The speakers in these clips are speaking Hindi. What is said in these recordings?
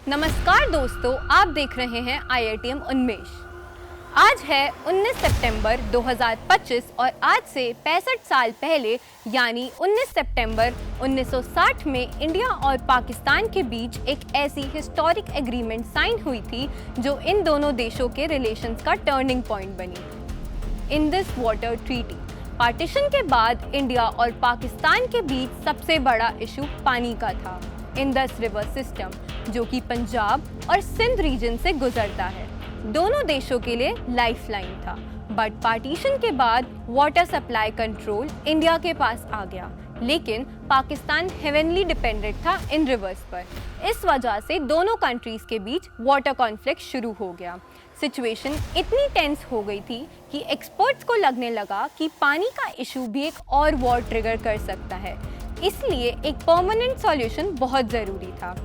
नमस्कार दोस्तों, आप देख रहे हैं IITM उन्मेष। आज है 19 सितंबर 2025 और आज से 65 साल पहले यानी 19 सितंबर 1960 में इंडिया और पाकिस्तान के बीच एक ऐसी हिस्टोरिक एग्रीमेंट साइन हुई थी जो इन दोनों देशों के रिलेशंस का टर्निंग पॉइंट बनी। Indus water treaty. पार्टीशन के बाद इंडिया और पाकिस्तान के बीच सबसे बड़ा इशू पानी का था। इंडस रिवर सिस्टम जो कि पंजाब और सिंध रीजन से गुजरता है, दोनों देशों के लिए लाइफलाइन था। बट पार्टीशन के बाद वाटर सप्लाई कंट्रोल इंडिया के पास आ गया, लेकिन पाकिस्तान हेवनली डिपेंडेंट था इन रिवर्स पर। इस वजह से दोनों कंट्रीज के बीच वाटर कॉन्फ्लिक्ट शुरू हो गया। सिचुएशन इतनी टेंस हो गई थी कि एक्सपर्ट्स को लगने लगा कि पानी का इशू भी एक और वॉर ट्रिगर कर सकता है, इसलिए एक परमानेंट सॉल्यूशन बहुत ज़रूरी था।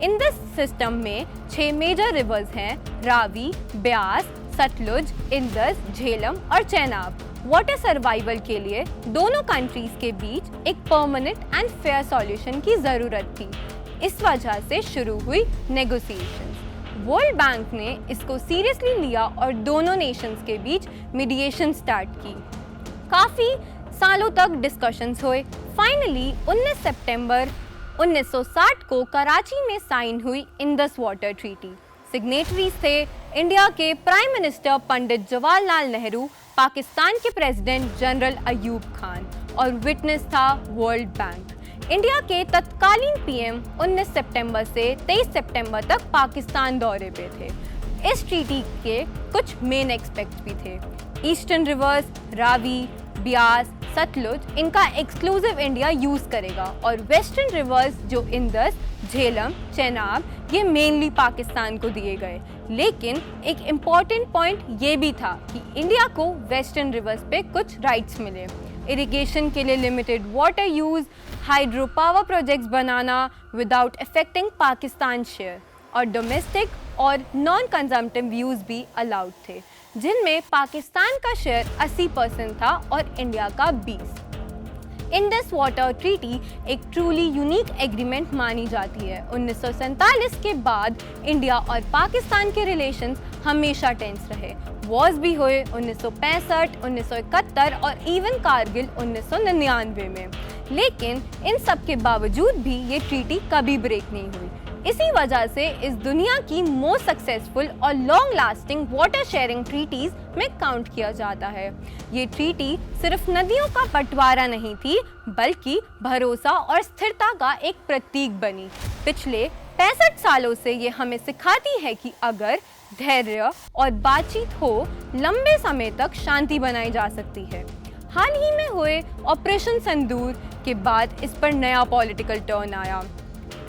इंडस सिस्टम में 6 मेजर रिवर्स हैं: रावी, ब्यास, सतलुज, इंडस, झेलम और चेनाब। वाटर सर्वाइवल के लिए दोनों कंट्रीज के बीच एक परमानेंट एंड फेयर सॉल्यूशन की ज़रूरत थी। इस वजह से शुरू हुई नेगोशिएशंस। वर्ल्ड बैंक ने इसको सीरियसली लिया और दोनों नेशंस के बीच मीडिएशन स्टार्ट की। काफ़ी सालों तक डिस्कशंस हुए। फाइनली 19 सितंबर 1960 को कराची में साइन हुई इंडस वाटर ट्रीटी। सिग्नेटरीज थे इंडिया के प्राइम मिनिस्टर पंडित जवाहरलाल नेहरू, पाकिस्तान के प्रेसिडेंट जनरल अयूब खान और विटनेस था वर्ल्ड बैंक। इंडिया के तत्कालीन पीएम 19 सितंबर से 23 सितंबर तक पाकिस्तान दौरे पे थे। इस ट्रीटी के कुछ मेन एस्पेक्ट्स भी थे। ईस्टर्न रिवर्स रावी, ब्यास, सतलुज, इनका एक्सक्लूसिव इंडिया यूज़ करेगा और वेस्टर्न रिवर्स जो इंडस, झेलम, चेनाब, ये मेनली पाकिस्तान को दिए गए। लेकिन एक इम्पॉर्टेंट पॉइंट ये भी था कि इंडिया को वेस्टर्न रिवर्स पे कुछ राइट्स मिले। इरिगेशन के लिए limited water use, hydro power projects बनाना विदाउट अफेक्टिंग पाकिस्तान शेयर, और डोमेस्टिक और नॉन कंजम्पटिव व्यूज़ भी अलाउड थे, जिनमें पाकिस्तान का शेयर 80% था और इंडिया का 20%। इंडस वाटर ट्रीटी एक ट्रूली यूनिक एग्रीमेंट मानी जाती है। 1947 के बाद इंडिया और पाकिस्तान के रिलेशंस हमेशा टेंस रहे। वॉर्स भी हुए 1965, 1971 और इवन कारगिल 1999 में। लेकिन इन सब के बावजूद भी ये ट्रीटी कभी ब्रेक नहीं हुई। इसी वजह से इस दुनिया की मोस्ट सक्सेसफुल और long lasting water sharing treaties में काउंट किया जाता है। ये ट्रीटी सिर्फ नदियों का बंटवारा नहीं थी, बल्कि भरोसा और स्थिरता का एक प्रतीक बनी। पिछले 65 सालों से ये हमें सिखाती है कि अगर धैर्य और बातचीत हो, लंबे समय तक शांति बनाई जा सकती है। हाल ही में हुए ऑपरेशन सिंदूर के बाद इस पर नया पॉलिटिकल टर्न आया।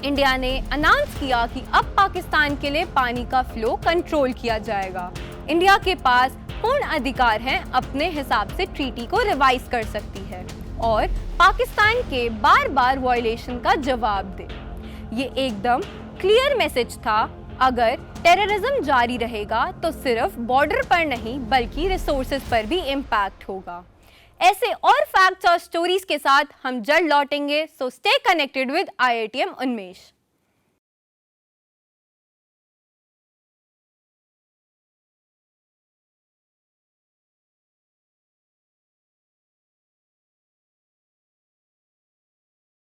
इंडिया ने अनाउंस किया कि अब पाकिस्तान के लिए पानी का फ्लो कंट्रोल किया जाएगा। इंडिया के पास पूर्ण अधिकार है अपने हिसाब से ट्रीटी को रिवाइज कर सकती है और पाकिस्तान के बार बार वायलेशन का जवाब दे। ये एकदम क्लियर मैसेज था, अगर टेररिज्म जारी रहेगा तो सिर्फ बॉर्डर पर नहीं बल्कि रिसोर्सेज पर भी इम्पैक्ट होगा। ऐसे और फैक्ट्स और स्टोरीज के साथ हम जल्द लौटेंगे, so stay connected with IITM Unmesh.